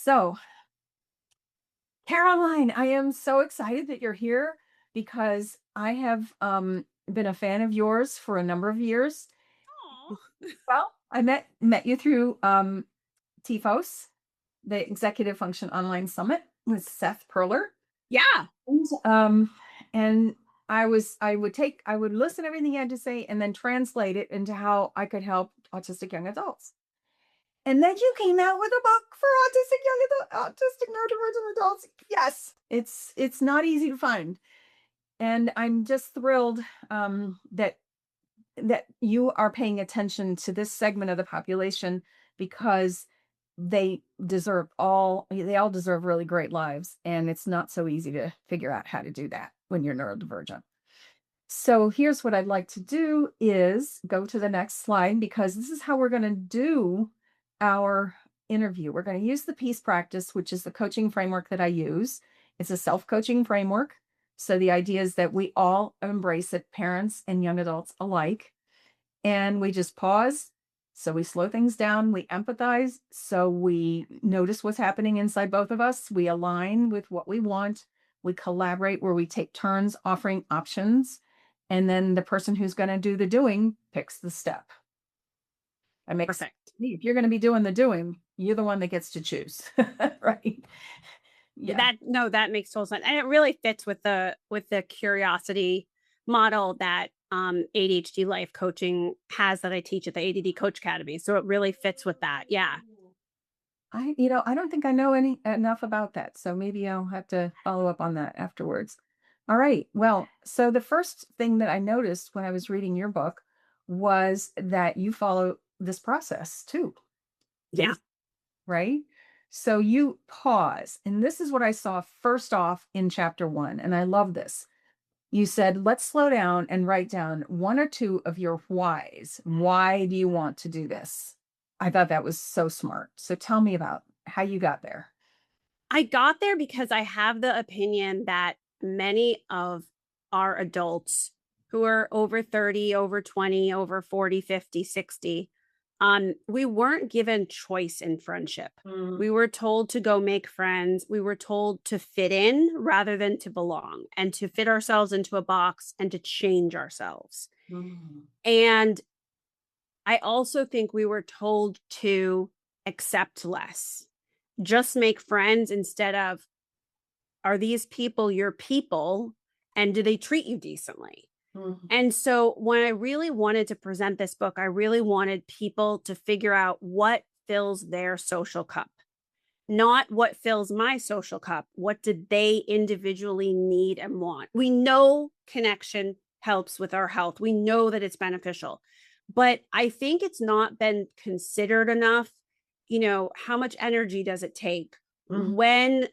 So, Caroline, I am so excited that you're here because I have been a fan of yours for a number of years. Aw. Well, I met you through TFOS, the Executive Function Online Summit with Seth Perler. Yeah, And, and I would listen to everything he had to say and then translate it into how I could help autistic young adults. And then you came out with a book for autistic neurodivergent adults. Yes, it's not easy to find, and I'm just thrilled that you are paying attention to this segment of the population because they all deserve really great lives, and it's not so easy to figure out how to do that when you're neurodivergent. So here's what I'd like to do is go to the next slide because this is how we're going to do our interview. We're going to use the peace practice, which is the coaching framework that I use. It's a self-coaching framework. So the idea is that we all embrace it, parents and young adults alike. And we just pause. So we slow things down. We empathize. So we notice what's happening inside both of us. We align with what we want. We collaborate where we take turns offering options. And then the person who's going to do the doing picks the step. It makes sense perfect. to me. If you're going to be doing the doing, you're the one that gets to choose. Right. Yeah. That makes total sense. And it really fits with the curiosity model that ADHD life coaching has that I teach at the ADD Coach Academy. So it really fits with that. Yeah. I don't think I know enough about that. So maybe I'll have to follow up on that afterwards. All right. Well, so the first thing that I noticed when I was reading your book was that you follow this process too, Yeah. right? So you pause. And this is what I saw first off in chapter 1. And I love this. You said, let's slow down and write down one or two of your whys. Why do you want to do this? I thought that was so smart. So tell me about how you got there. I got there because I have the opinion that many of our adults who are over 30, over 20, over 40, 50, 60, we weren't given choice in friendship. Mm, We were told to go make friends. We were told to fit in rather than to belong and to fit ourselves into a box and to change ourselves. mm, And I also think we were told to accept less, just make friends instead of, are these people your people and do they treat you decently? mm, And so when I really wanted to present this book, I really wanted people to figure out what fills their social cup, not what fills my social cup. What did they individually need and want? We know connection helps with our health. We know that it's beneficial, but I think it's not been considered enough. How much energy does it take? mm. When,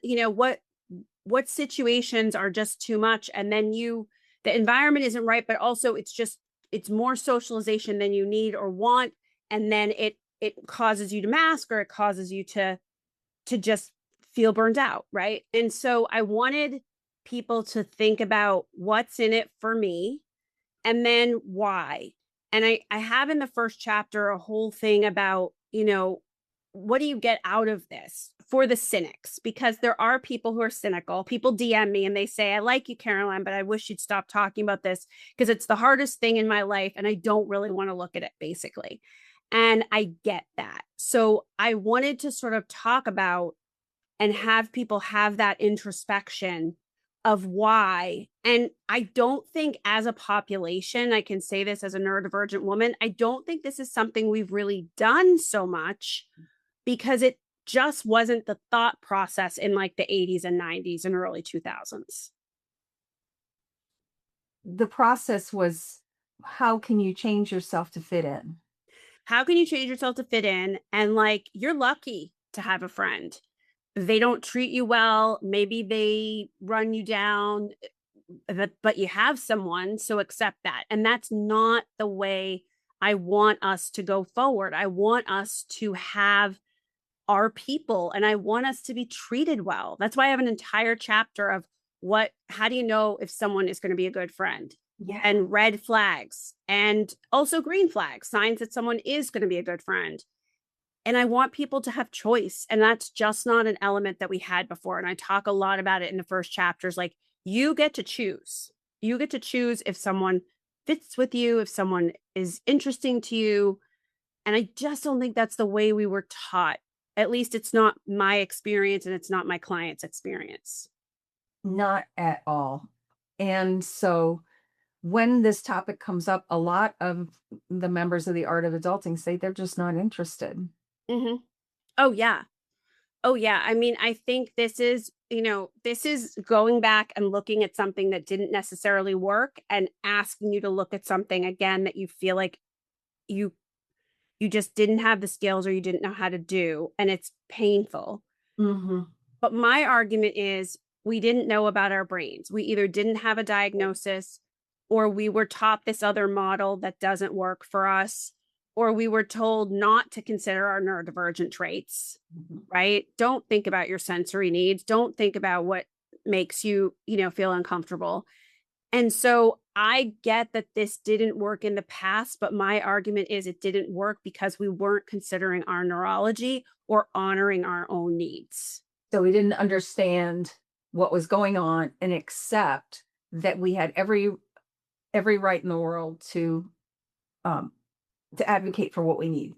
what situations are just too much? And then the environment isn't right, but also it's more socialization than you need or want. And then it causes you to mask, or it causes you to just feel burned out, right? And so I wanted people to think about what's in it for me and then why. And I have in the first chapter a whole thing about, what do you get out of this for the cynics? Because there are people who are cynical. People DM me and they say, I like you, Caroline, but I wish you'd stop talking about this because it's the hardest thing in my life and I don't really want to look at it, basically. And I get that. So I wanted to sort of talk about and have people have that introspection of why. And I don't think as a population, I can say this as a neurodivergent woman, I don't think this is something we've really done so much because it just wasn't the thought process in like the 80s and 90s and early 2000s. The process was, how can you change yourself to fit in? How can you change yourself to fit in? And like, you're lucky to have a friend. They don't treat you well. Maybe they run you down, but you have someone. So accept that. And that's not the way I want us to go forward. I want us to have our people and I want us to be treated well. That's why I have an entire chapter of how do you know if someone is going to be a good friend? Yeah. And red flags and also green flags, signs that someone is going to be a good friend. And I want people to have choice. And that's just not an element that we had before. And I talk a lot about it in the first chapters. Like, you get to choose. You get to choose if someone fits with you, if someone is interesting to you. And I just don't think that's the way we were taught. At least it's not my experience and it's not my client's experience. Not at all. And so when this topic comes up, a lot of the members of the art of adulting say they're just not interested. Mm-hmm. Oh, yeah. Oh, yeah. I mean, I think this is, this is going back and looking at something that didn't necessarily work and asking you to look at something again that you feel like you you just didn't have the skills or you didn't know how to do, and it's painful. Mm-hmm. But my argument is we didn't know about our brains. We either didn't have a diagnosis, or we were taught this other model that doesn't work for us, or we were told not to consider our neurodivergent traits, Mm-hmm. right? Don't think about your sensory needs. Don't think about what makes you, feel uncomfortable. And so I get that this didn't work in the past, but my argument is it didn't work because we weren't considering our neurology or honoring our own needs. So we didn't understand what was going on and accept that we had every right in the world um to advocate for what we need.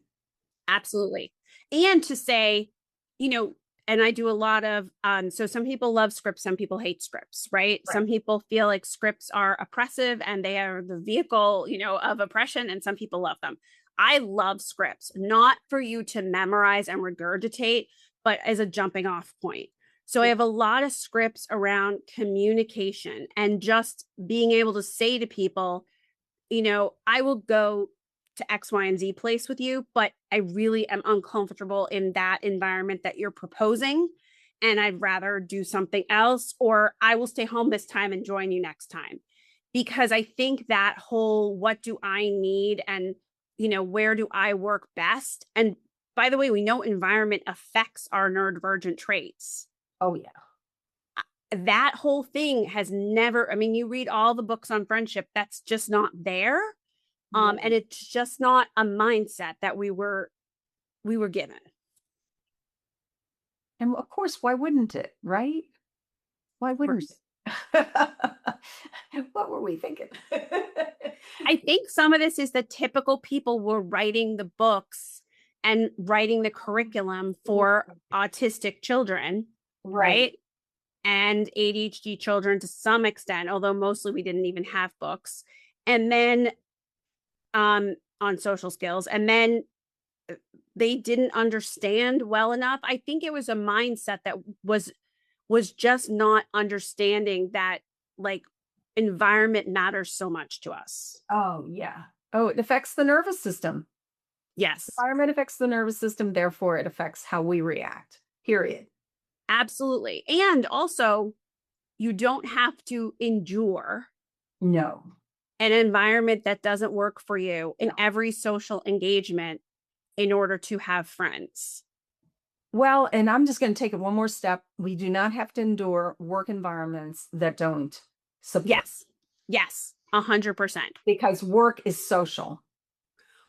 Absolutely. And to say, you know, and I do a lot of so some people love scripts, some people hate scripts, right? Right. Some people feel like scripts are oppressive and they are the vehicle, of oppression, and some people love them. I love scripts, not for you to memorize and regurgitate, but as a jumping off point. So I Yeah. have a lot of scripts around communication and just being able to say to people, I will go to X, Y, and Z place with you, but I really am uncomfortable in that environment that you're proposing. And I'd rather do something else, or I will stay home this time and join you next time. Because I think that whole what do I need and, where do I work best? And by the way, we know environment affects our neurodivergent traits. Oh yeah. That whole thing has never, I mean, you read all the books on friendship, that's just not there. No. And it's just not a mindset that we were given. And of course, why wouldn't it, right? Why Of wouldn't course. it? What were we thinking? I think some of this is the typical people were writing the books and writing the curriculum for autistic children, Right. right? And ADHD children to some extent, although mostly we didn't even have books. And then on social skills. And then they didn't understand well enough. I think it was a mindset that was just not understanding that, like, environment matters so much to us. Oh, yeah. Oh, it affects the nervous system. Yes, Environment affects the nervous system, therefore it affects how we react. Period. absolutely. And also, you don't have to endure No. an environment that doesn't work for you in No. every social engagement in order to have friends. Well, and I'm just going to take it one more step. We do not have to endure work environments that don't support, Yes. Yes. 100%. because work is social.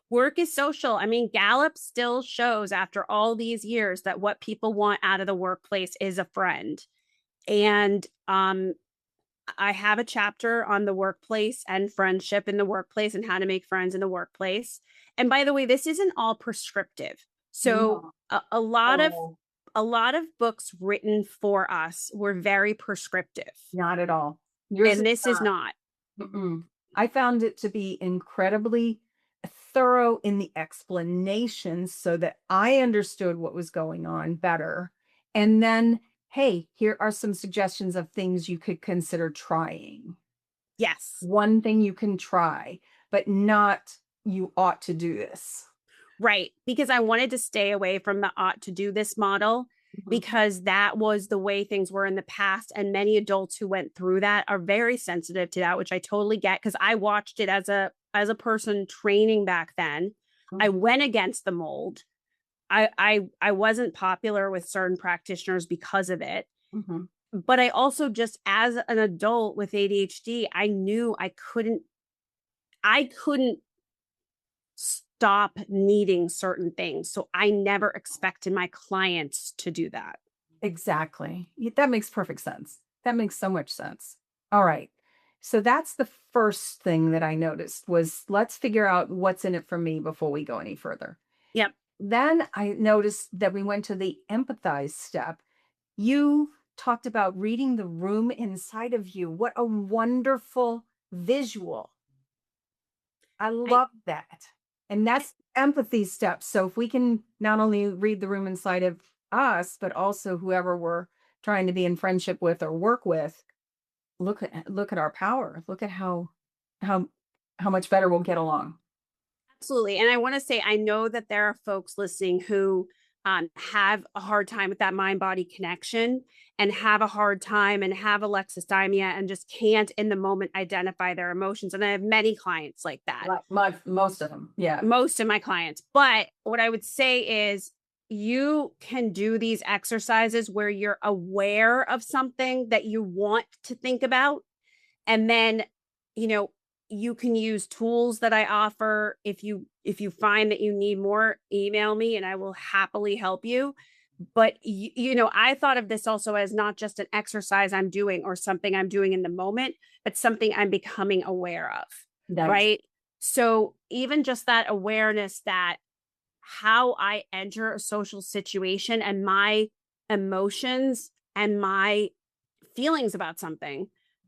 Work is social. I mean, Gallup still shows after all these years that what people want out of the workplace is a friend. And I have a chapter on the workplace and friendship in the workplace and how to make friends in the workplace. And by the way, this isn't all prescriptive. So No. a lot of Oh, books written for us were very prescriptive. not at all. Yours is And this is not. not. Mm-mm. I found it to be incredibly thorough in the explanations so that I understood what was going on better. And then, hey, here are some suggestions of things you could consider trying. Yes. One thing you can try, but not you ought to do this. Right. Because I wanted to stay away from the ought to do this model, Mhm. because that was the way things were in the past. And many adults who went through that are very sensitive to that, which I totally get because I watched it as a person training back then. I Mhm. went against the mold. I wasn't popular with certain practitioners because of it. Mhm. But I also, just as an adult with ADHD, I knew I couldn't stop needing certain things. So I never expected my clients to do that. Exactly. That makes perfect sense. That makes so much sense. All right. So that's the first thing that I noticed was let's figure out what's in it for me before we go any further. Yep. Then I noticed that we went to the empathize step. You talked about reading the room inside of you. What a wonderful visual. I I love that. And that's empathy steps. So if we can not only read the room inside of us, but also whoever we're trying to be in friendship with or work with, look at our power. Look at how how much better we'll get along. Absolutely. And I want to say, I know that there are folks listening who have a hard time with that mind body connection and have a hard time and have alexithymia and just can't in the moment identify their emotions. And I have many clients like that, Like my most of them. Yeah. most of my clients. But what I would say is, you can do these exercises where you're aware of something that you want to think about, and then, you know, you can use tools that I offer. If you find that you need more, email me and I will happily help you. But I thought of this also as not just an exercise I'm doing or something I'm doing in the moment, but something I'm becoming aware of. Nice. Right. So even just that awareness that how I enter a social situation and my emotions and my feelings about something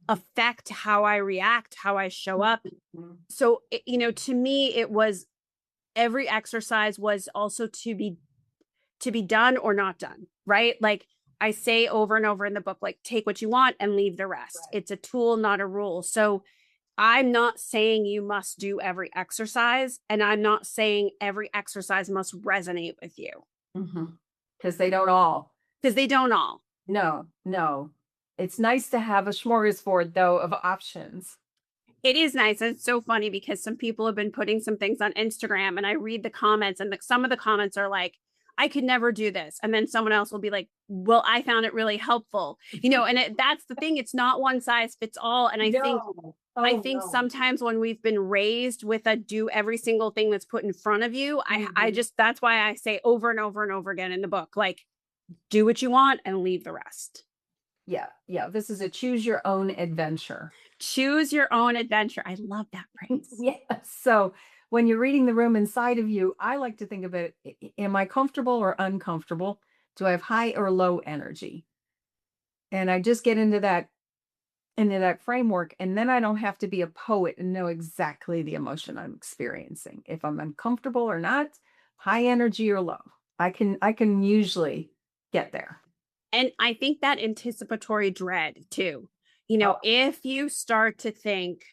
affect how I react, how I show up. Mhm. So, to me, it was, every exercise was also to be done or not done, right? Like I say over and over in the book, like take what you want and leave the rest. Right. It's a tool, not a rule. So I'm not saying you must do every exercise, and I'm not saying every exercise must resonate with you, Because they don't all. because they don't all. No, no. It's nice to have a smorgasbord though of options. It is nice. And it's so funny because some people have been putting some things on Instagram, and I read the comments, and some of the comments are like, I could never do this. And then someone else will be like, well, I found it really helpful. And that's the thing. It's not one size fits all. And No. I Oh think no. sometimes when we've been raised with a do every single thing that's put in front of you, I Mhm. just, that's why I say over and over and over again in the book, like, do what you want and leave the rest. Yeah, yeah. This is a choose your own adventure. Choose your own adventure. I love that phrase. Yeah. So when you're reading the room inside of you, I like to think of it, am I comfortable or uncomfortable? Do I have high or low energy? And I just get into that framework, and then I don't have to be a poet and know exactly the emotion I'm experiencing. If I'm uncomfortable or not, high energy or low. I can usually get there. And I think that anticipatory dread too. Oh, If you start to think,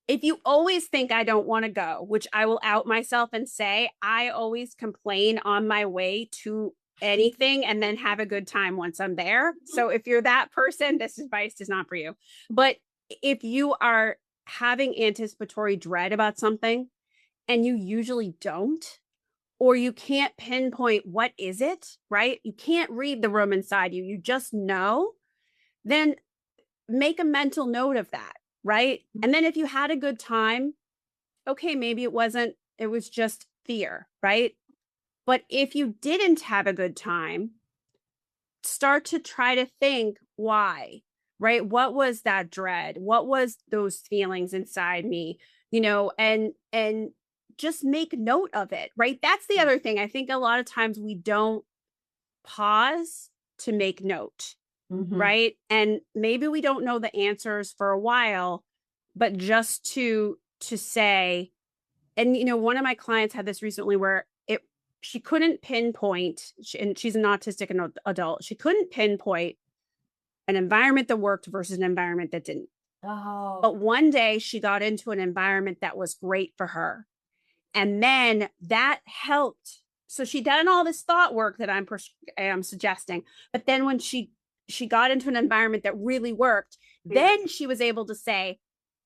if you always think I don't want to go, which I will out myself and say, I always complain on my way to anything and then have a good time once I'm there. So if you're that person, this advice is not for you. But if you are having anticipatory dread about something and you usually don't, or you can't pinpoint what is it, right? You can't read the room inside you. You just know, then make a mental note of that, right? And then if you had a good time, okay, maybe it was just fear, right? But if you didn't have a good time, start to try to think why, right? What was that dread? What was those feelings inside me? And just make note of it, right? That's the other thing. I think a lot of times we don't pause to make note, mhm. right? And maybe we don't know the answers for a while, but just to say, and one of my clients had this recently where it she couldn't pinpoint, and she's an autistic adult. She couldn't pinpoint an environment that worked versus an environment that didn't. Oh, But one day she got into an environment that was great for her. And then that helped. So she done all this thought work that I'm suggesting. But then when she got into an environment that really worked, yeah. then she was able to say,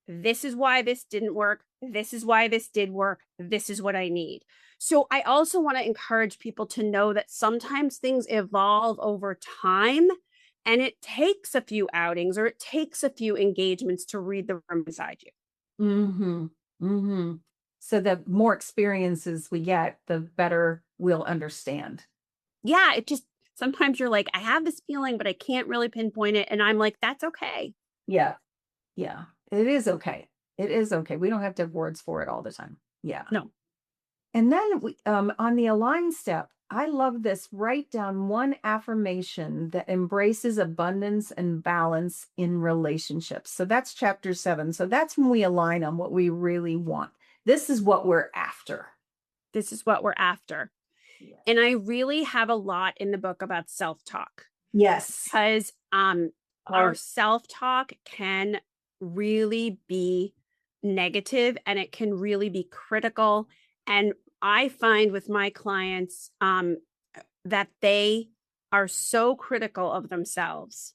this is why this didn't work. This is why this did work. This is what I need. So I also want to encourage people to know that sometimes things evolve over time, and it takes a few outings or it takes a few engagements to read the room beside you. Mhm. Mhm. So the more experiences we get, the better we'll understand. Yeah, it just sometimes you're like, I have this feeling, but I can't really pinpoint it. And I'm like, that's okay. Yeah. Yeah. It is okay. It is okay. We don't have to have words for it all the time. Yeah. No. And then on the align step, I love this. Write down one affirmation that embraces abundance and balance in relationships. So that's chapter 7. So that's when we align on what we really want. This is what we're after. This is what we're after. Yeah. And I really have a lot in the book about self-talk Yes. because our self-talk can really be negative and it can really be critical. And I find with my clients that they are so critical of themselves.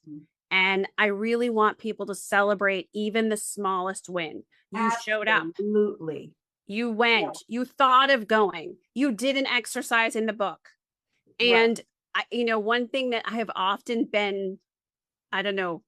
And I really want people to celebrate even the smallest win. You showed up, Absolutely. you went, you thought of going, you did an exercise in the book. Right. And one thing that I have often been, I don't know,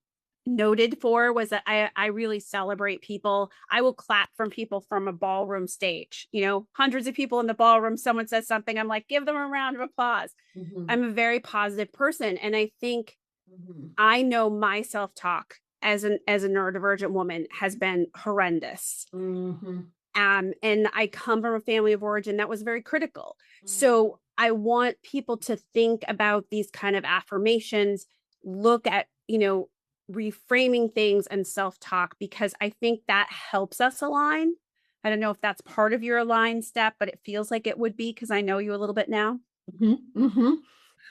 noted for was that I really celebrate people. I will clap from people from a ballroom stage, hundreds of people in the ballroom. Someone says something, I'm like, give them a round of applause. Mm-hmm. I'm a very positive person. And I think Mm-hmm. I know my self-talk as a neurodivergent woman has been horrendous. Mm-hmm. And I come from a family of origin that was very critical. Mm-hmm. So I want people to think about these kind of affirmations, look at, reframing things and self-talk, because I think that helps us align. I don't know if that's part of your align step, but it feels like it would be because I know you a little bit now. Mm-hmm. Mm-hmm.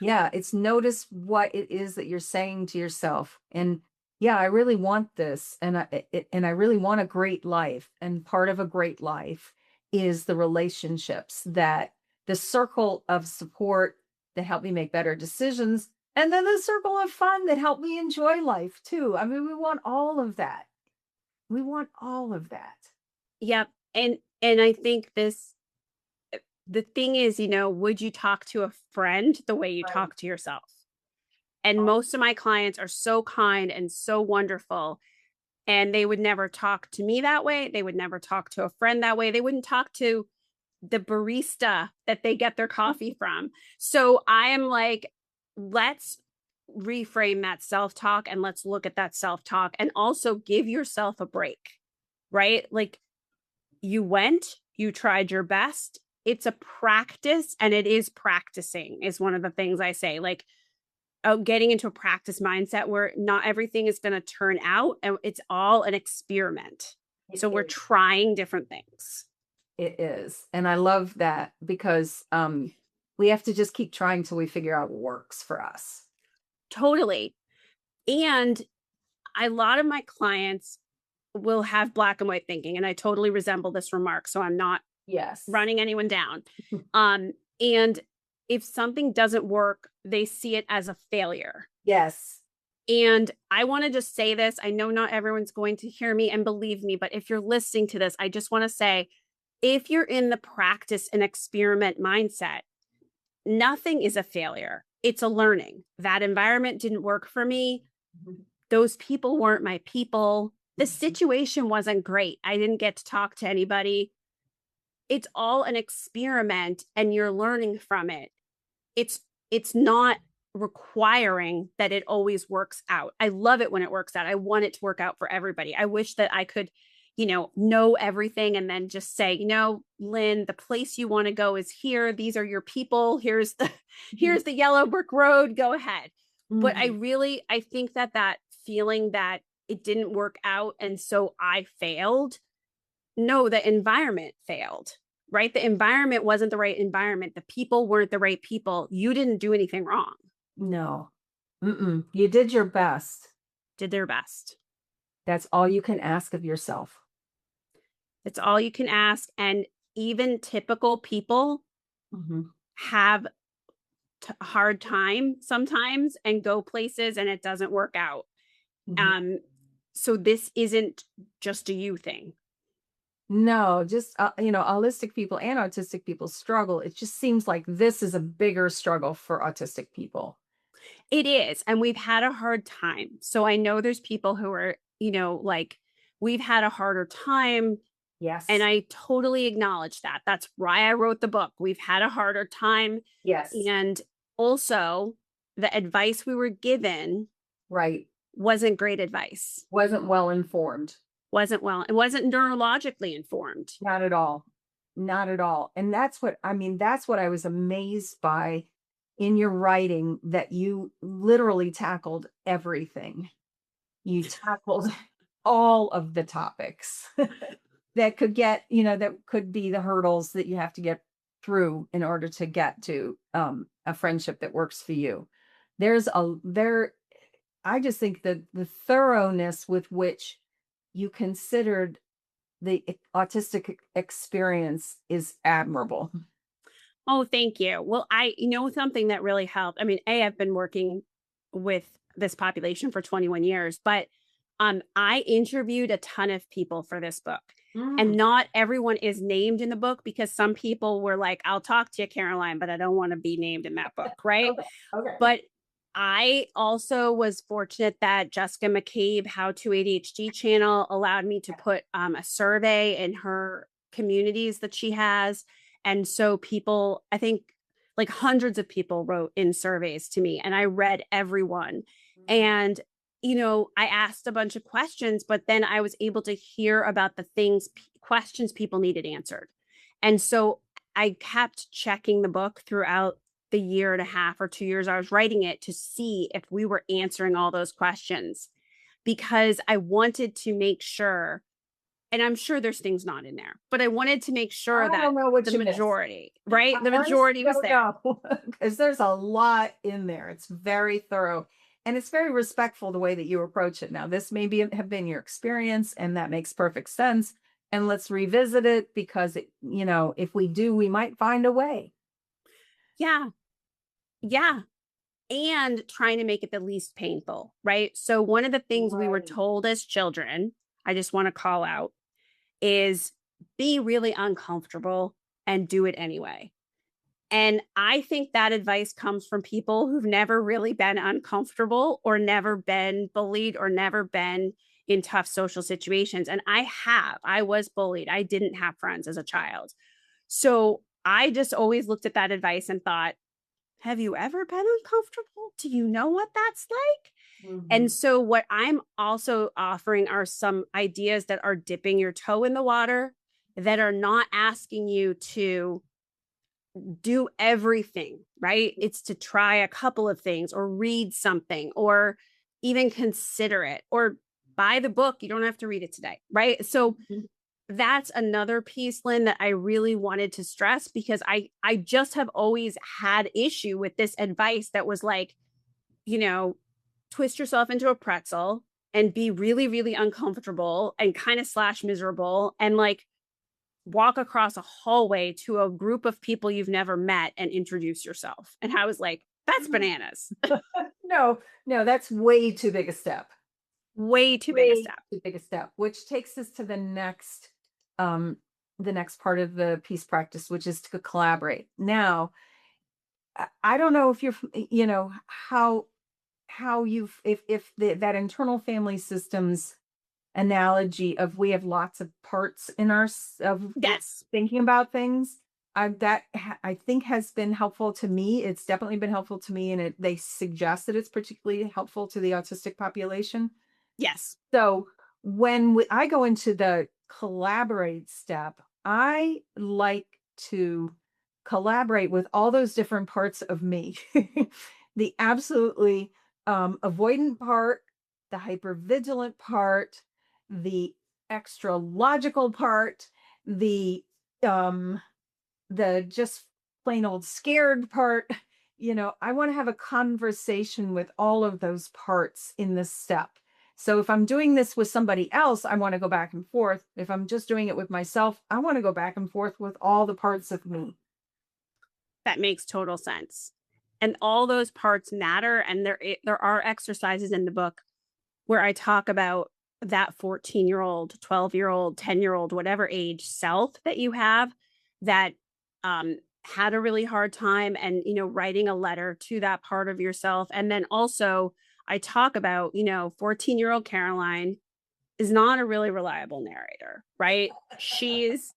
Yeah, it's notice what it is that you're saying to yourself. And yeah, I really want this and I really want a great life. And part of a great life is the relationships that the circle of support that help me make better decisions and then the circle of fun that help me enjoy life too. I mean, we want all of that. We want all of that. Yep. And I think the thing is, would you talk to a friend the way you Right. talk to yourself? And most of my clients are so kind and so wonderful. And they would never talk to me that way. They would never talk to a friend that way. They wouldn't talk to the barista that they get their coffee from. So I am like, let's reframe that self talk and let's look at that self talk and also give yourself a break, right? Like you went, you tried your best. It's a practice and it is practicing, is one of the things I say. Like, getting into a practice mindset where not everything is going to turn out and it's all an experiment. So we're trying different things. It is. And I love that because we have to just keep trying till we figure out what works for us. Totally. And a lot of my clients will have black and white thinking, and I totally resemble this remark. So I'm not Yes. running anyone down. And if something doesn't work, they see it as a failure. Yes. And I want to just say this. I know not everyone's going to hear me and believe me, but if you're listening to this, I just want to say, if you're in the practice and experiment mindset, nothing is a failure. It's a learning. That environment didn't work for me. Mhm. Those people weren't my people. The situation wasn't great. I didn't get to talk to anybody. It's all an experiment and you're learning from it. It's not requiring that it always works out. I love it when it works out. I want it to work out for everybody. I wish that I could, know everything and then just say, Lynn, the place you want to go is here. These are your people. Here's the yellow brick road. Go ahead. But I think that feeling that it didn't work out and so I failed. No, the environment failed, right? The environment wasn't the right environment. The people weren't the right people. You didn't do anything wrong. No. Mm-mm. You did your best. Did their best. That's all you can ask of yourself. It's all you can ask. And even typical people have a hard time sometimes and go places and it doesn't work out. So this isn't just a you thing. No, just holistic people and autistic people struggle. It just seems like this is a bigger struggle for autistic people. It is. And we've had a hard time. So I know there's people who are, like, we've had a harder time And Yes. I totally acknowledge that. That's why I wrote the book. We've had a harder time. Yes. And also, the advice we were given Right. wasn't great advice. Wasn't well informed. It wasn't neurologically informed. Not at all. Not at all. And that's what I mean, that's what I was amazed by in your writing, that you literally tackled everything. You tackled all of the topics that could get, that could be the hurdles that you have to get through in order to get to a friendship that works for you. There I just think that the thoroughness with which you considered the autistic experience is admirable. Oh, thank you. Well, something that really helped. I mean, I've been working with this population for 21 years, but I interviewed a ton of people for this book. And Mm. not everyone is named in the book because some people were like, I'll talk to you, Caroline, but I don't want to be named in that book. Right. Okay. Okay. But I also was fortunate that Jessica McCabe, How to ADHD channel, allowed me to put a survey in her communities that she has. And so people, I think like hundreds of people wrote in surveys to me, and I read everyone. Mhm. And, I asked a bunch of questions, but then I was able to hear about the questions people needed answered. And so I kept checking the book throughout the year and a half or 2 years I was writing it to see if we were answering all those questions, because I wanted to make sure, and I'm sure there's things not in there, but I wanted to make sure I that don't know what the you missed. majority, right? I The honestly majority was don't there. know because there's a lot in there. It's very thorough and it's very respectful the way that you approach it. Now, this may have been your experience, and that makes perfect sense. And let's revisit it because if we do, we might find a way. Yeah. Yeah. And trying to make it the least painful, right? So, one of the things we were Right. told as children, I just want to call out, is be really uncomfortable and do it anyway. And I think that advice comes from people who've never really been uncomfortable or never been bullied or never been in tough social situations. And I was bullied. I didn't have friends as a child. So I just always looked at that advice and thought, have you ever been uncomfortable? Do you know what that's like? And Mhm. so, what I'm also offering are some ideas that are dipping your toe in the water, that are not asking you to do everything, right? It's to try a couple of things or read something or even consider it or buy the book. You don't have to read it today, right? So Mhm. that's another piece, Lynn, that I really wanted to stress, because I just have always had issue with this advice that was like, you know, twist yourself into a pretzel and be really, really uncomfortable and kind of slash miserable and like walk across a hallway to a group of people you've never met and introduce yourself. And I was like, that's bananas. No, no, that's way too big a step. Way too big a Way step. too big a step, which takes us to um, the next part of the peace practice, which is to collaborate. Now, I don't know if how you've if that internal family systems analogy of we have lots of parts in of Yes. thinking about things. I think has been helpful to me. It's definitely been helpful to me, and they suggest that it's particularly helpful to the autistic population. Yes. So when I go into the collaborate step, I like to collaborate with all those different parts of me. The absolutely avoidant part, the hypervigilant part, the extra logical part, um, the just plain old scared part. I want to have a conversation with all of those parts in this step. So if I'm doing this with somebody else, I want to go back and forth. If I'm just doing it with myself, I want to go back and forth with all the parts of me. That makes total sense. And all those parts matter. And there are exercises in the book where I talk about that 14-year-old, 12-year-old, 10-year-old, whatever age self that you have that had a really hard time, and, writing a letter to that part of yourself. And then also, I talk about, 14-year-old Caroline is not a really reliable narrator, right? She's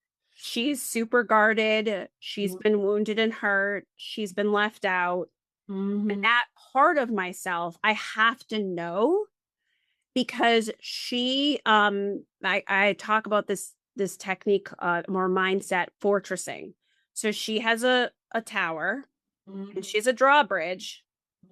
super guarded. She's been wounded and hurt. She's been left out. And Mhm. that part of myself, I have to know because I talk about this technique, more mindset fortressing. So she has a tower and Mhm. she's a drawbridge.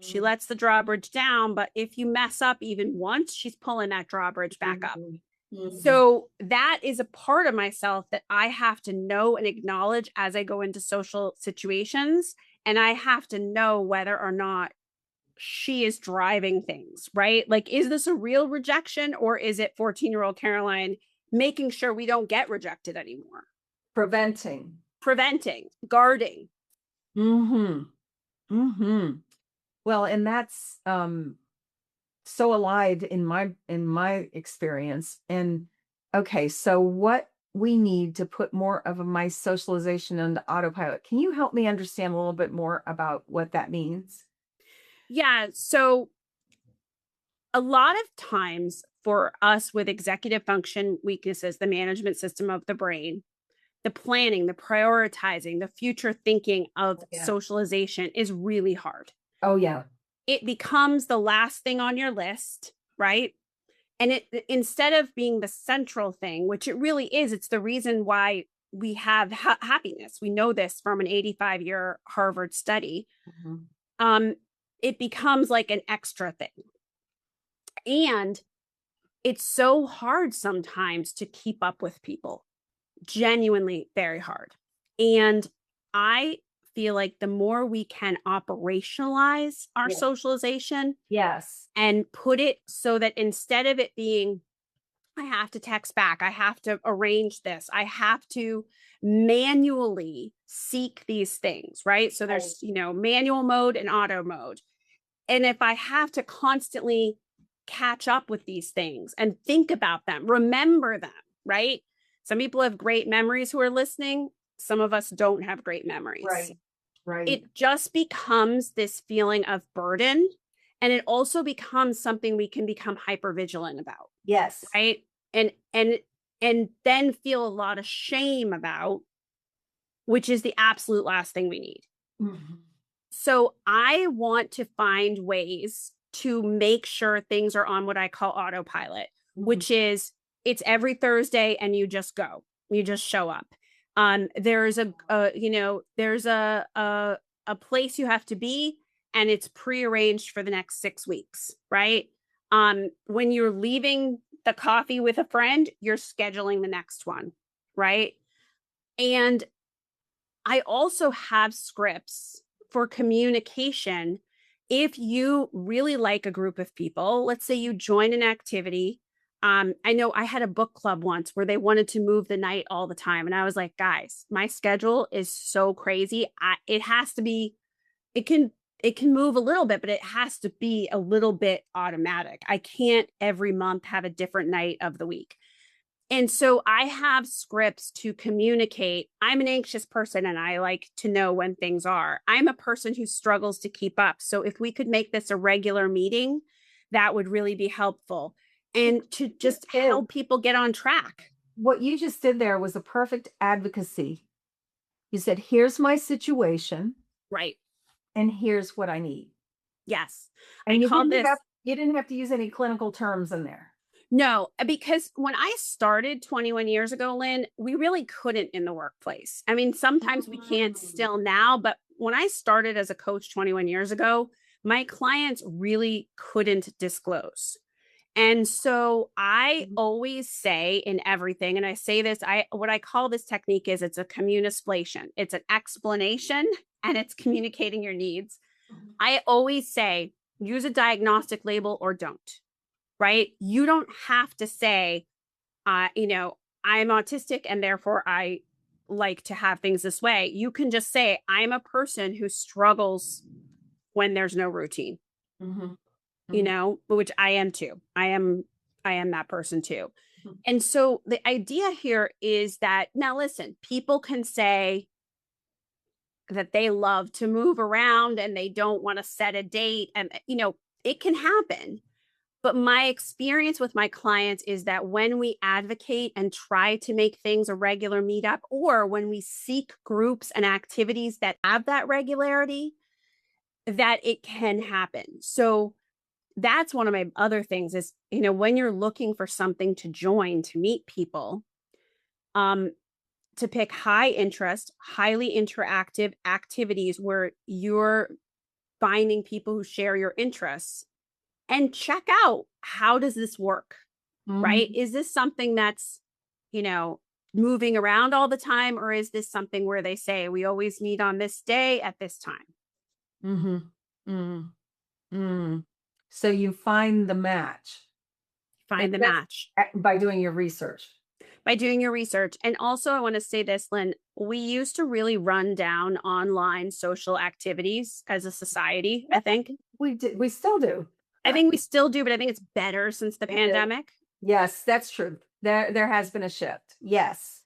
She Mhm. lets the drawbridge down, but if you mess up even once, she's pulling that drawbridge back up. Mhm. Mhm. So that is a part of myself that I have to know and acknowledge as I go into social situations. And I have to know whether or not she is driving things, right? Like, is this a real rejection or is it 14-year-old Caroline making sure we don't get rejected anymore? Preventing. Preventing, guarding. Mhm. Mhm. Well, and that's so alive in my experience. And okay, so what we need to put more of my socialization into autopilot. Can you help me understand a little bit more about what that means? Yeah. So a lot of times for us with executive function weaknesses, the management system of the brain, the planning, the prioritizing, the future thinking of Yeah. socialization is really hard. Oh yeah. It becomes the last thing on your list, right? And it, instead of being the central thing, which it really is, it's the reason why we have happiness. We know this from an 85-year Harvard study. Mhm. Um, it becomes like an extra thing. And it's so hard sometimes to keep up with people, genuinely very hard. And I feel like the more we can operationalize our Yeah. socialization Yes. and put it so that instead of it being, I have to text back, I have to arrange this, I have to manually seek these things, right? So Right. there's, manual mode and auto mode. And if I have to constantly catch up with these things and think about them, remember them, right? Some people have great memories who are listening. Some of us don't have great memories. Right. Right. It just becomes this feeling of burden. And it also becomes something we can become hyper vigilant about, Yes. right? And then feel a lot of shame about, which is the absolute last thing we need. Mhm. So I want to find ways to make sure things are on what I call autopilot, Mhm. which is it's every Thursday and you just go, you just show up. There's there's a place you have to be, and it's prearranged for the next 6 weeks, right? When you're leaving the coffee with a friend, you're scheduling the next one, right? And I also have scripts for communication. If you really like a group of people, let's say you join an activity. I know I had a book club once where they wanted to move the night all the time. And I was like, guys, my schedule is so crazy. It has to be, it can, it can move a little bit, but it has to be a little bit automatic. I can't every month have a different night of the week. And so I have scripts to communicate. I'm an anxious person and I like to know when things are. I'm a person who struggles to keep up. So if we could make this a regular meeting, that would really be helpful and to just Is help people get on track. what you just did there was a perfect advocacy. You said, here's my situation Right. and here's what I need. Yes. I And call this you didn't have to use any clinical terms in there. no, because when I started 21 years ago, Lynn, we really couldn't in the workplace. I mean, sometimes we can't Mm. still now, but when I started as a coach 21 years ago, my clients really couldn't disclose. And so I Mhm. always say in everything, and I say this, I what I call this technique is it's a communication. It's an explanation and it's communicating your needs. I always say use a diagnostic label or don't, right? You don't have to say, I'm autistic and therefore I like to have things this way. You can just say, I'm a person who struggles when there's no routine, Mhm. Mhm. which I am too. I am that person too. Mhm. And so the idea here is that now listen, people can say that they love to move around and they don't want to set a date and it can happen. But my experience with my clients is that when we advocate and try to make things a regular meetup, or when we seek groups and activities that have that regularity, that it can happen. So that's one of my other things is, when you're looking for something to join to meet people, um, to pick high interest, highly interactive activities where you're finding people who share your interests and check out, how does this work? Right? Mhm, Is this something that's, you know, moving around all the time? Or is this something where they say we always meet on this day at this time? mhm, mm, mm. So you find the match, and Find the that's match by doing your research. by doing your research. And also, I want to say this, Lynn, we used to really run down online social activities as a society, I think. We still do. I think we still do, but I think it's better since the It is. pandemic. Yes, that's true. There has been a shift. Yes.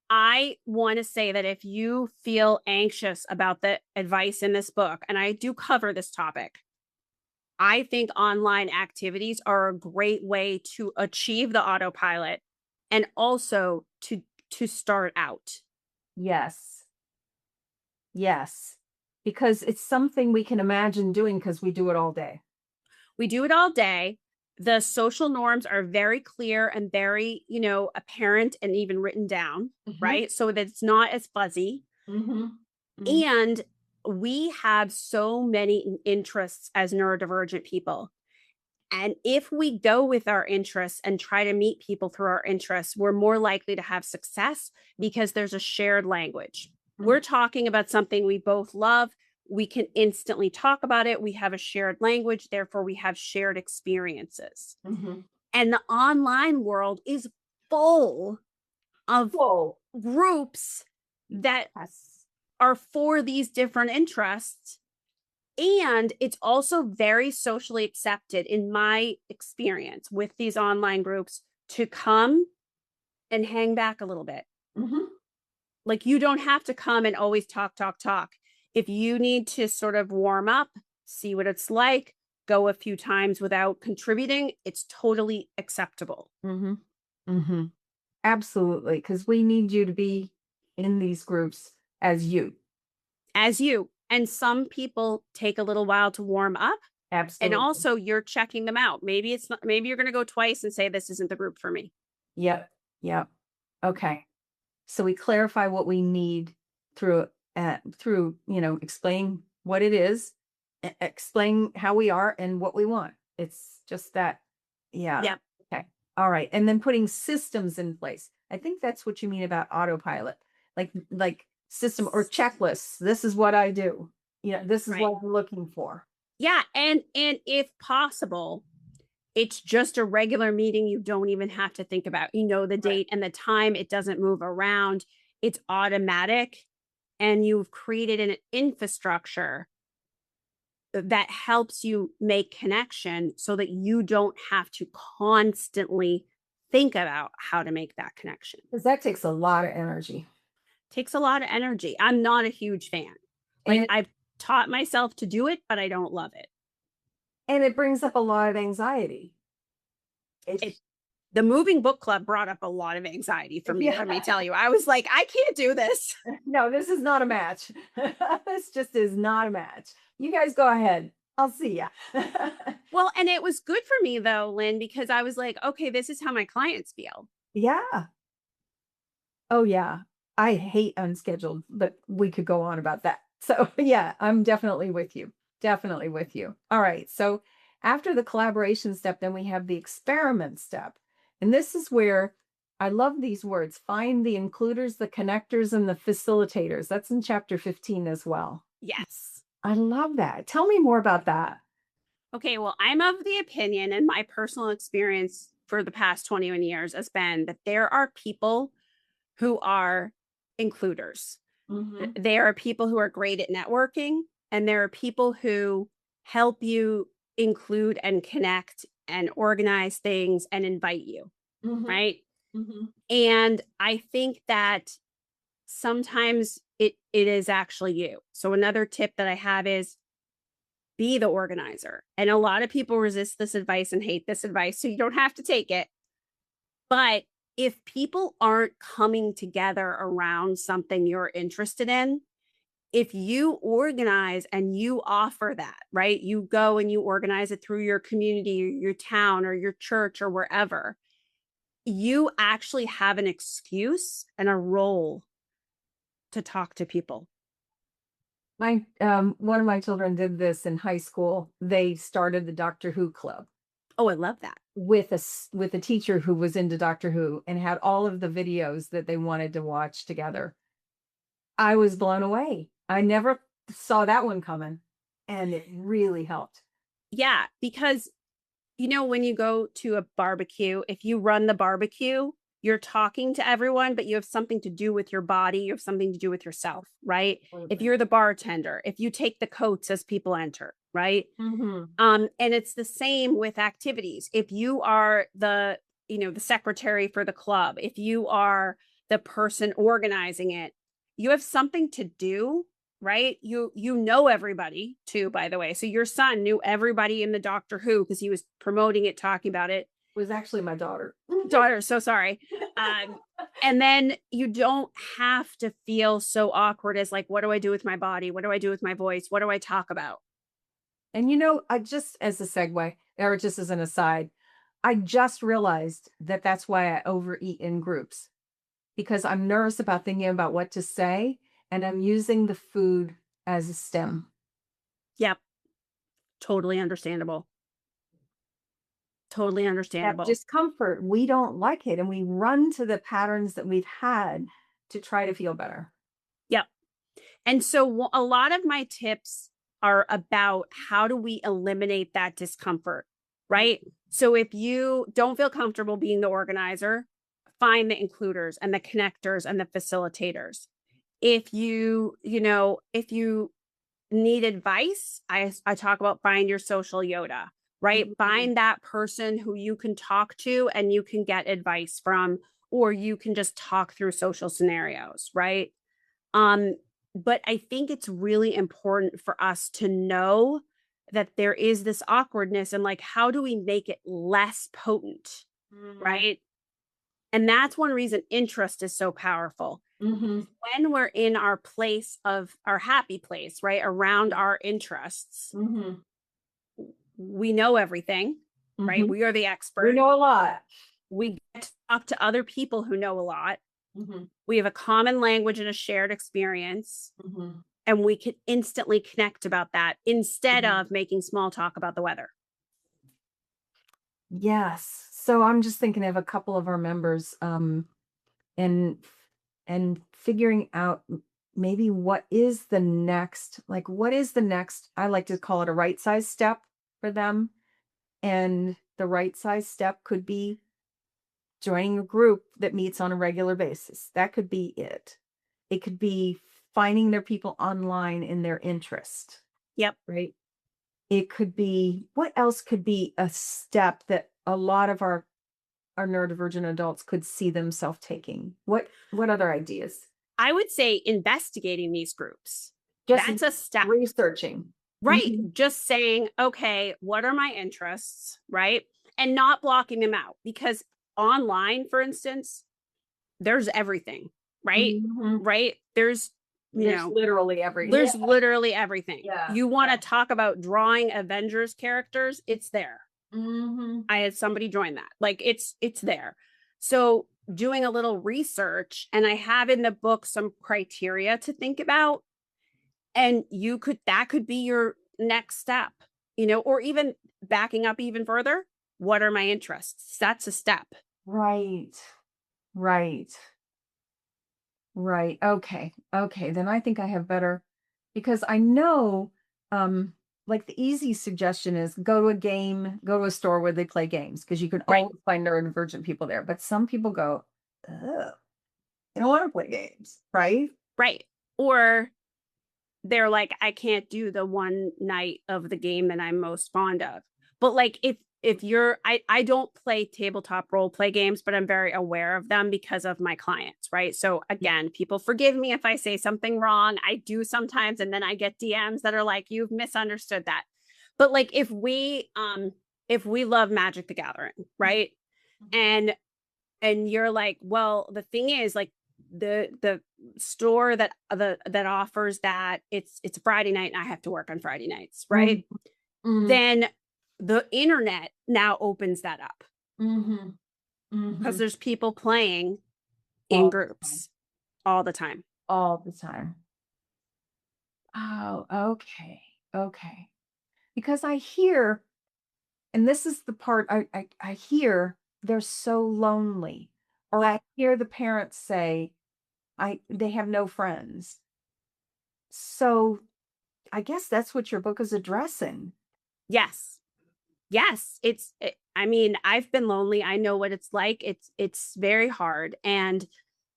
I want to say that if you feel anxious about the advice in this book, and I do cover this topic, I think online activities are a great way to achieve the autopilot and also to start out. Yes. Yes. Because it's something we can imagine doing because we do it all day. We do it all day. The social norms are very clear and very, apparent and even written down, Mhm, right? So that it's not as fuzzy. mhm, mhm. And we have so many interests as neurodivergent people. And if we go with our interests and try to meet people through our interests, we're more likely to have success because there's a shared language. We're Mhm, talking about something we both love. We can instantly talk about it. We have a shared language. Therefore, we have shared experiences. mhm. And the online world is full of Whoa. groups that Yes. are for these different interests. And it's also very socially accepted, in my experience with these online groups, to come and hang back a little bit. Mhm. Like, you don't have to come and always talk, talk, talk. If you need to sort of warm up, see what it's like, go a few times without contributing, it's totally acceptable. Mhm. Mhm. Absolutely, because we need you to be in these groups as you. As you. And some people take a little while to warm up. And Absolutely. also, you're checking them out. Maybe it's not, maybe you're going to go twice and say, this isn't the group for me. Yep. Yep. Okay. So we clarify what we need through explain what it is, explain how we are and what we want. It's just that. Yeah. Yeah. Okay. All right. And then putting systems in place. I think that's what you mean about autopilot. Like system or checklists. This is what I do. This is Right. what I'm looking for. Yeah, and if possible, it's just a regular meeting you don't even have to think about. You know the Right. date and the time, it doesn't move around. It's automatic, and you've created an infrastructure that helps you make connection so that you don't have to constantly think about how to make that connection. Because that takes a lot of energy. Takes a lot of energy. I'm not a huge fan. Like, And I've taught myself to do it, but I don't love it. and it brings up a lot of anxiety. It It's The moving book club brought up a lot of anxiety for me, yeah. let me tell you. I was like, I can't do this. No, this is not a match. This just is not a match. You guys go ahead. I'll see ya. Well, and it was good for me though, Lynn, because I was like, okay, this is how my clients feel. Yeah. Oh, yeah. I hate unscheduled, but we could go on about that. So, yeah, I'm definitely with you. Definitely with you. All right. So, after the collaboration step, then we have the experiment step. And this is where I love these words, find the includers, the connectors, and the facilitators. That's in chapter 15 as well. Yes. I love that. Tell me more about that. Okay, well, I'm of the opinion, and my personal experience for the past 21 years has been that there are people who are includers. Mhm. There are people who are great at networking, and there are people who help you include and connect and organize things and invite you, Mhm. right? Mhm. And I think that sometimes it is actually you. So another tip that I have is be the organizer. And a lot of people resist this advice and hate this advice, so you don't have to take it. But if people aren't coming together around something you're interested in, if you organize and you offer that, right? You go and you organize it through your community, your town, or your church, or wherever, you actually have an excuse and a role to talk to people. My one of my children did this in high school. They started the Doctor Who club Oh, I love that. with with a teacher who was into Doctor Who and had all of the videos that they wanted to watch together. I was blown away. I never saw that one coming, and it really helped. Yeah, because when you go to a barbecue, if you run the barbecue, you're talking to everyone, but you have something to do with your body, you have something to do with yourself, right? If you're the bartender, if you take the coats as people enter, right? Mm-hmm. And it's the same with activities. If you are the secretary for the club, if you are the person organizing it, you have something to do, right? You know everybody too, by the way. So your son knew everybody in the Doctor Who because he was promoting it, talking about it. It was actually my daughter. So sorry. And then you don't have to feel so awkward as like, what do I do with my body? What do I do with my voice? What do I talk about? And I just, as a segue, or just as an aside, I just realized that that's why I overeat in groups, because I'm nervous about thinking about what to say, and I'm using the food as a stem. Yep. Totally understandable. Totally That understandable. discomfort, we don't like it, and we run to the patterns that we've had to try to feel better. Yep. And so a lot of my tips are about how do we eliminate that discomfort, right? So if you don't feel comfortable being the organizer, find the includers and the connectors and the facilitators. If you need advice, I talk about find your social Yoda, right? Mm-hmm. Find that person who you can talk to and you can get advice from, or you can just talk through social scenarios, right? But I think it's really important for us to know that there is this awkwardness and like, how do we make it less potent, right? And that's one reason interest is so powerful. Mm-hmm. When we're in our place of our happy place, right, around our interests, mm-hmm. we know everything, right? We are the expert. We know a lot. We get to talk to other people who know a lot. Mm-hmm. We have a common language and a shared experience. Mm-hmm. And we can instantly connect about that instead of making small talk about the weather. Yes. So I'm just thinking of a couple of our members and figuring out maybe what is the next, I like to call it a right size step for them. And the right size step could be joining a group that meets on a regular basis. That could be it. It could be finding their people online in their interest. Yep. Right. It could be, what else could be a step that a lot of our neurodivergent adults could see themselves taking? What other ideas? I would say investigating these groups. That's a step. Researching. Right. Mm-hmm. Just saying, okay, what are my interests? Right. And not blocking them out, because online, for instance, there's everything. Right. Mm-hmm. Right. There's literally everything. There's literally everything. Yeah. You want to talk about drawing Avengers characters? It's there. Mm-hmm. I had somebody join that. Like it's there. So doing a little research, and I have in the book some criteria to think about, and that could be your next step, or even backing up even further. What are my interests? That's a step. Right. Okay. Then I think I have better, because I know, like the easy suggestion is go to a store where they play games, because you can always find neurodivergent people there. But some people go, oh, I don't want to play games. Right. Or they're like, I can't do the one night of the game that I'm most fond of. But like, if you're, I don't play tabletop role play games, but I'm very aware of them because of my clients, right? So again, people forgive me if I say something wrong. I do sometimes, and then I get DMs that are like, you've misunderstood that. But like if we love Magic the Gathering, right? And you're like, well, the thing is like the store that offers that it's Friday night and I have to work on Friday nights, Mhm, right? mhm, Then the internet now opens that up mhm, because mhm. there's people playing in All the time. groups all the time. All the time. Oh, okay. Okay. Because I hear, and this is the part I hear, they're so lonely. Or Yeah. I hear the parents say, they have no friends. So I guess that's what your book is addressing. Yes. Yes, I mean, I've been lonely. I know what it's like. It's very hard, and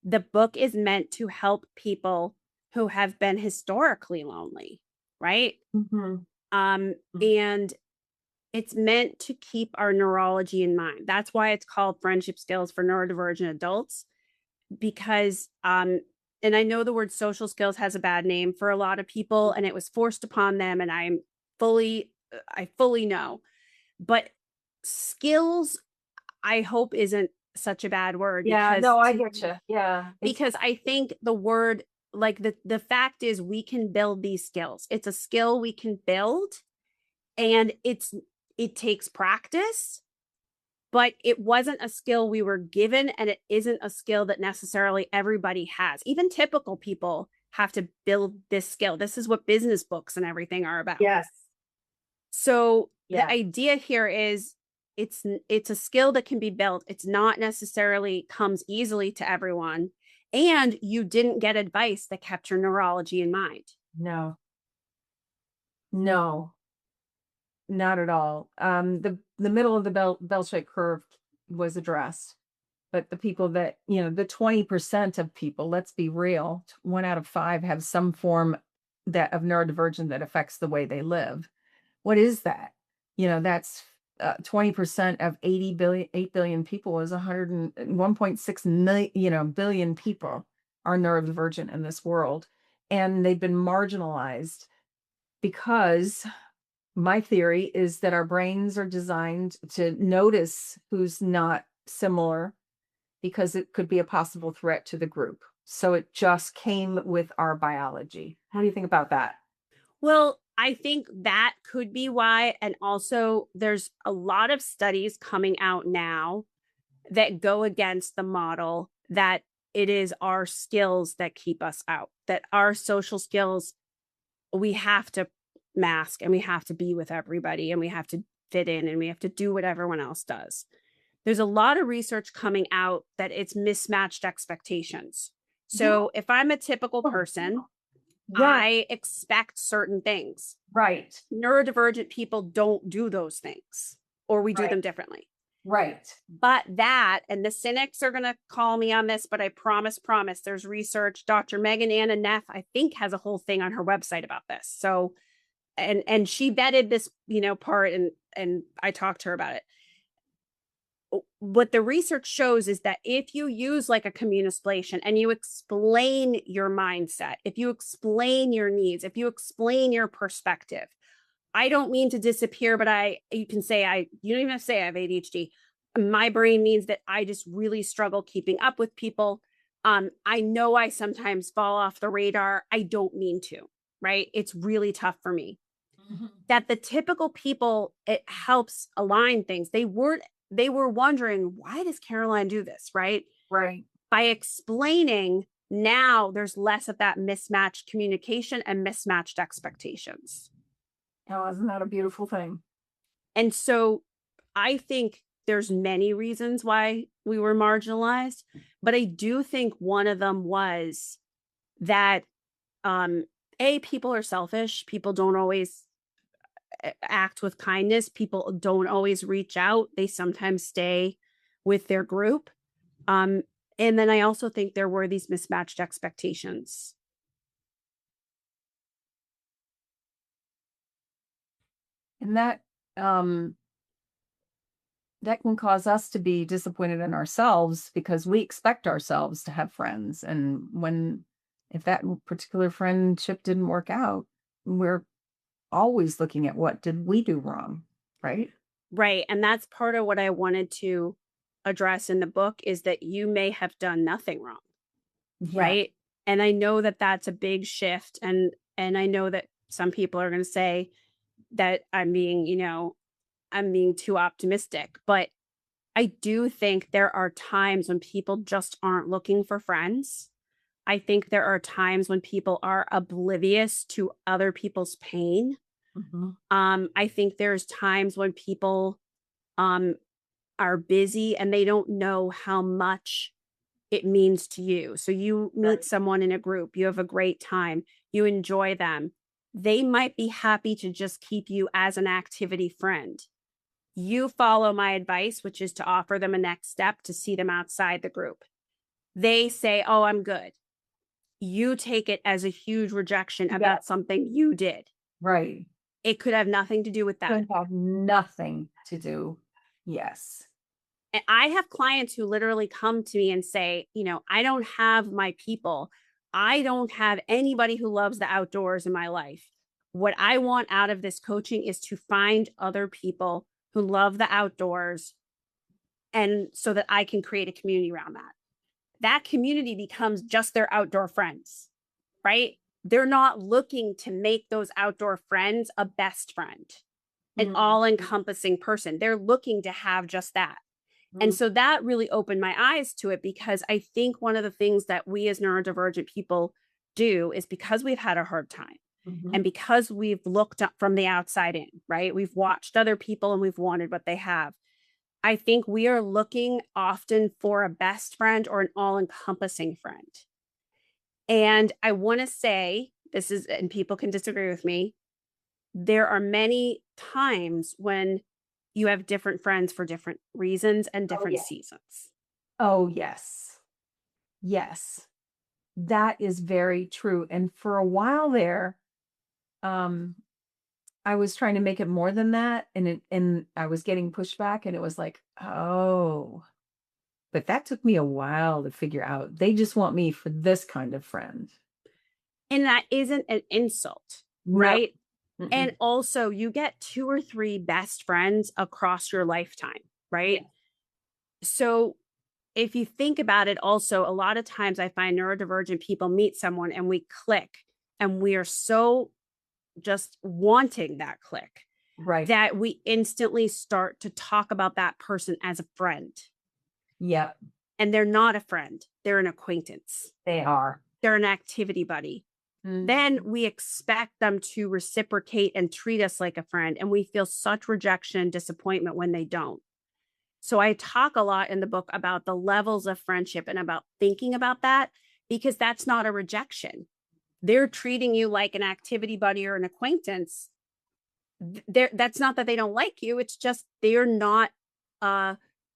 the book is meant to help people who have been historically lonely, right? Mhm. And it's meant to keep our neurology in mind. That's why it's called Friendship Skills for Neurodivergent Adults, because and I know the word social skills has a bad name for a lot of people and it was forced upon them, and I fully know. But skills, I hope isn't such a bad word, Yeah, no, I get you. Yeah. It's because I think the word, like the fact is we can build these skills. It's a skill we can build, and it takes practice, but it wasn't a skill we were given, and it isn't a skill that necessarily everybody has. Even typical people have to build this skill. This is what business books and everything are about. yes. So the Yeah. idea here is it's a skill that can be built. It's not necessarily comes easily to everyone. And you didn't get advice that kept your neurology in mind. No. No. Not at all. The middle of the bell-shaped curve was addressed, but the people that, the 20% of people, let's be real, 1 out of 5 have some form that of neurodivergent that affects the way they live. What is that? That's 20% of 8 billion people is 101.6 million, billion people are neurodivergent in this world. And they've been marginalized because my theory is that our brains are designed to notice who's not similar because it could be a possible threat to the group. So it just came with our biology. How do you think about that? Well, I think that could be why. And also, there's a lot of studies coming out now that go against the model that it is our skills that keep us out, that our social skills, we have to mask and we have to be with everybody and we have to fit in and we have to do what everyone else does. There's a lot of research coming out that it's mismatched expectations. Yeah. So if I'm a typical person, Right. I expect certain things. Right. Neurodivergent people don't do those things, or we do Right. them differently. Right. But that, and the cynics are going to call me on this, but I promise, there's research. Dr. Megan Anna Neff, I think, has a whole thing on her website about this. So, and she vetted this, part, and I talked to her about it. What the research shows is that if you use like a communication and you explain your mindset, if you explain your needs, if you explain your perspective, I don't mean to disappear, but you can say you don't even have to say I have ADHD. My brain means that I just really struggle keeping up with people. I know I sometimes fall off the radar. I don't mean to, right? It's really tough for me. Mhm. That the typical people, it helps align things. They were wondering, why does Caroline do this, right? Right. By explaining, now there's less of that mismatched communication and mismatched expectations. Oh, isn't that a beautiful thing? And so I think there's many reasons why we were marginalized, but I do think one of them was that people are selfish. People don't always act with kindness. People don't always reach out. They sometimes stay with their group. Um, and then I also think there were these mismatched expectations. And um that can cause us to be disappointed in ourselves because we expect ourselves to have friends. And if that particular friendship didn't work out, we're always looking at what did we do wrong, right? Right. And that's part of what I wanted to address in the book is that you may have done nothing wrong. Yeah. Right. And I know that that's a big shift. And I know that some people are going to say that I'm being, I'm being too optimistic, but I do think there are times when people just aren't looking for friends. I think there are times when people are oblivious to other people's pain. Mhm. I think there's times when people um, are busy and they don't know how much it means to you. So you meet Right. someone in a group, you have a great time, you enjoy them. They might be happy to just keep you as an activity friend. You follow my advice, which is to offer them a next step to see them outside the group. They say, "Oh, I'm good." You take it as a huge rejection Yeah. about something you did. Right. It could have nothing to do with that. Could have nothing to do. Yes. And I have clients who literally come to me and say, I don't have my people. I don't have anybody who loves the outdoors in my life. What I want out of this coaching is to find other people who love the outdoors and so that I can create a community around that. That community becomes just their outdoor friends, right? They're not looking to make those outdoor friends a best friend, an Mhm. all encompassing person. They're looking to have just that. And Mhm. so that really opened my eyes to it because I think one of the things that we as neurodivergent people do is because we've had a hard time and Mhm. because we've looked up from the outside in, right? We've watched other people and we've wanted what they have. I think we are looking often for a best friend or an all encompassing friend. And I want to say this is, and people can disagree with me, there are many times when you have different friends for different reasons and Oh, different yeah. seasons. Oh, yes. Yes. That is very true. And for a while there, um, I was trying to make it more than that, and I was getting pushback, and it was like, "Oh." But that took me a while to figure out. They just want me for this kind of friend. And that isn't an insult, No. right? And Mm-mm. also, you get two or three best friends across your lifetime, right? Yeah. So, if you think about it, also, a lot of times I find neurodivergent people meet someone and we click, and we are so just wanting that click Right. that we instantly start to talk about that person as a friend. Yep. And they're not a friend, they're an acquaintance, They are. they're an activity buddy. Then Mhm. we expect them to reciprocate and treat us like a friend. And we feel such rejection and disappointment when they don't. So I talk a lot in the book about the levels of friendship and about thinking about that because that's not a rejection. They're treating you like an activity buddy or an acquaintance. That's not that they don't like you. It's just they're not uh,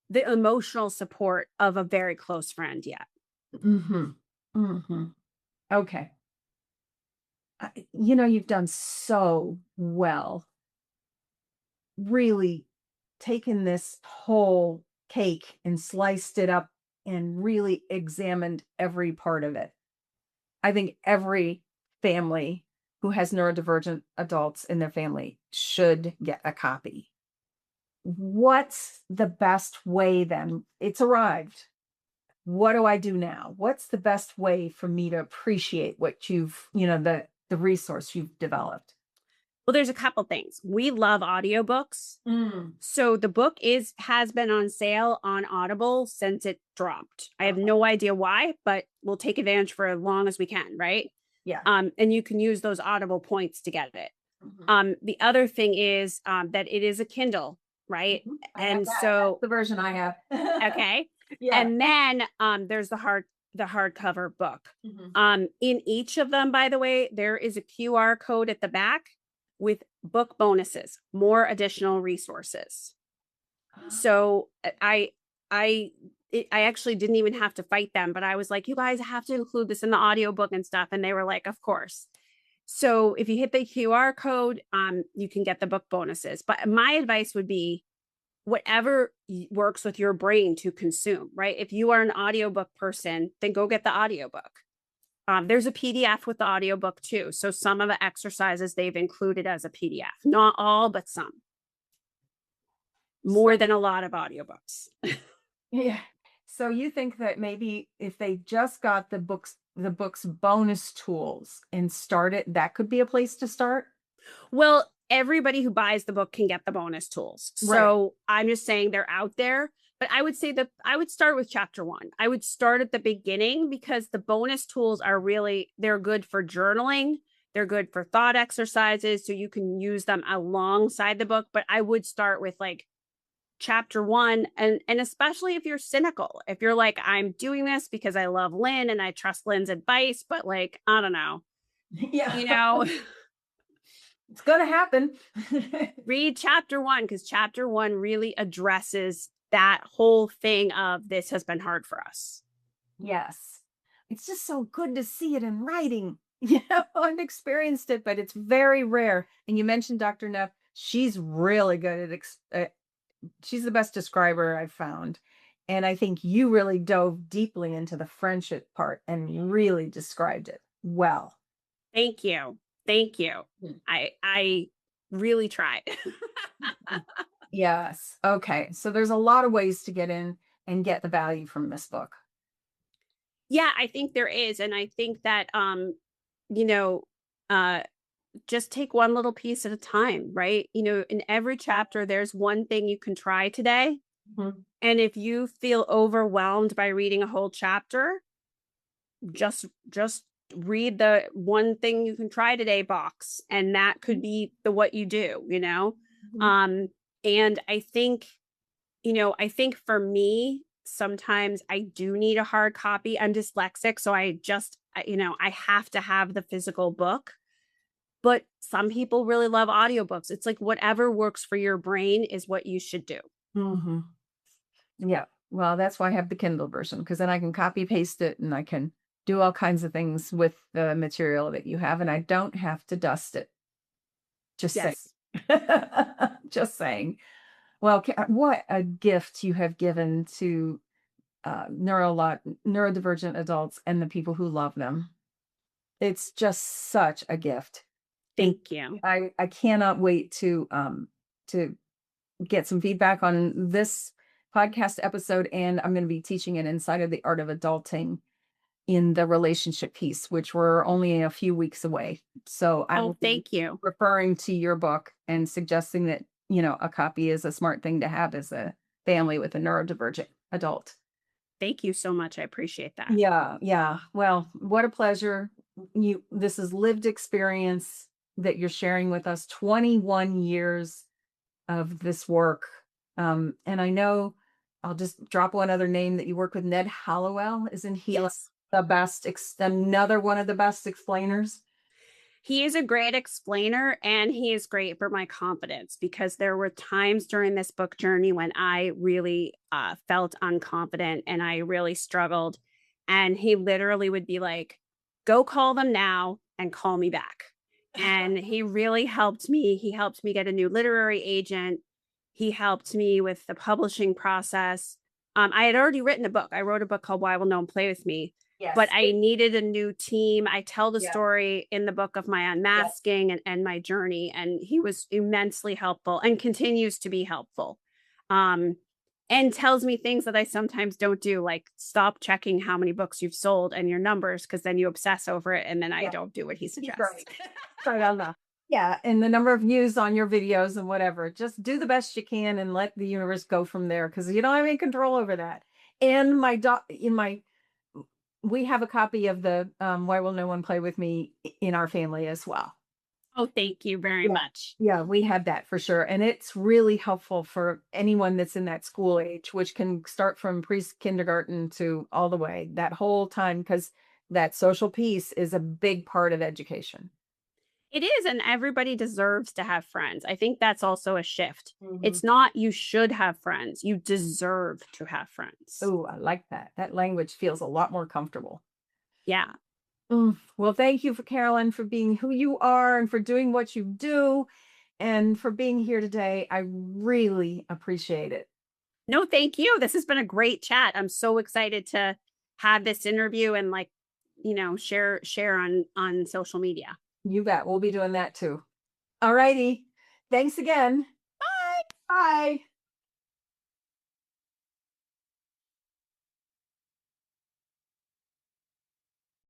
the emotional support of a very close friend yet. Mhm. Mhm. Okay. You've done so well, really taken this whole cake and sliced it up and really examined every part of it. I think every family who has neurodivergent adults in their family should get a copy. What's the best way then? It's arrived. What do I do now? What's the best way for me to appreciate what the resource you've developed? Well, there's a couple things. We love audiobooks. Mm. So the book has been on sale on Audible since it dropped. I have Okay. no idea why, but we'll take advantage for as long as we can, right? Yeah. And you can use those Audible points to get it. Mhm. The other thing is that it is a Kindle, right? Mhm. I have And that. That's so, the version I have. okay. Yeah. And then there's the hardcover book. Mhm. In each of them, by the way, there is a QR code at the back with book bonuses, more additional resources. So I I actually didn't even have to fight them, but I was like, you guys have to include this in the audiobook and stuff. And they were like, of course. So if you hit the QR code, you can get the book bonuses. But my advice would be whatever works with your brain to consume, right? If you are an audiobook person, then go get the audiobook. There's a PDF with the audiobook too. So some of the exercises they've included as a PDF, not all, but some, So, more than a lot of audiobooks. yeah. So you think that maybe if they just got the book's bonus tools and start it, that could be a place to start? Well, everybody who buys the book can get the bonus tools. Right. So I'm just saying they're out there. But I would say that I would start with chapter 1. I would start at the beginning because the bonus tools are really, they're good for journaling. They're good for thought exercises. So you can use them alongside the book. But I would start with like chapter 1, and especially if you're cynical, if you're like, I'm doing this because I love Lynn and I trust Lynn's advice, but like, I don't know, Yeah. you know, It's gonna happen. read chapter 1 because chapter 1 really addresses that whole thing of this has been hard for us. Yes. It's just so good to see it in writing. I've experienced it, but it's very rare. And you mentioned Dr. Neff. She's really good at she's the best describer I've found. And I think you really dove deeply into the friendship part and really described it well. Thank you. Thank you. Mm. I really tried. Yes. Okay. So there's a lot of ways to get in and get the value from this book. Yeah, I think there is. And I think that you know, uh just take one little piece at a time, right? In every chapter, there's one thing you can try today. Mhm. And if you feel overwhelmed by reading a whole chapter, just read the one thing you can try today box, and that could be the what you do. Mhm. Um, and I think for me, sometimes I do need a hard copy. I'm dyslexic, so I have to have the physical book. But some people really love audiobooks. It's like whatever works for your brain is what you should do. Mhm. Yeah. Well, that's why I have the Kindle version because then I can copy paste it and I can do all kinds of things with the material that you have, and I don't have to dust it. Just saying. Yes. Just saying. Well, what a gift you have given to neurodivergent adults and the people who love them. It's just such a gift. And Thank you. I cannot wait to get some feedback on this podcast episode, and I'm going to be teaching an Inside of the Art of Adulting in the relationship piece, which we're only a few weeks away. So I Oh, will be thank you. referring to your book and suggesting that, a copy is a smart thing to have as a family with a neurodivergent adult. Thank you so much. I appreciate that. Yeah, yeah. Well, what a pleasure. This is lived experience that you're sharing with us, 21 years of this work. And I know I'll just drop one other name that you work with, Ned Hallowell. Isn't he like Yes. the best, another one of the best explainers? He is a great explainer, and he is great for my confidence because there were times during this book journey when I really felt unconfident and I really struggled. And he literally would be like, go call them now and call me back. And he really helped me. He helped me get a new literary agent. He helped me with the publishing process. I had already written a book. I wrote a book called Why Will No One Play With Me, but Yes. I needed a new team. I tell the Yeah. story in the book of my Yeah. unmasking and my journey, and he was immensely helpful and continues to be helpful. Um, and tells me things that I sometimes don't do, like stop checking how many books you've sold and your numbers, because then you obsess over it, and then I Yeah. don't do what he He's suggests. great. Right on the Yeah, and the number of views on your videos and whatever. Just do the best you can and let the universe go from there because you don't have any control over that. And we have a copy of the Why Will No One Play With Me in our family as well. Oh, thank you very Yeah. much. Yeah, we have that for sure. And it's really helpful for anyone that's in that school age, which can start from pre-kindergarten to all the way, that whole time, because that social piece is a big part of education. It is, and everybody deserves to have friends. I think that's also a shift. Mhm. It's not you should have friends, you deserve to have friends. Oh, I like that. That language feels a lot more comfortable. Yeah. Well, thank you for Carolyn for being who you are and for doing what you do and for being here today. I really appreciate it. No, thank you. This has been a great chat. I'm so excited to have this interview and share on social media. You bet. We'll be doing that too. All righty. Thanks again. Bye. Bye.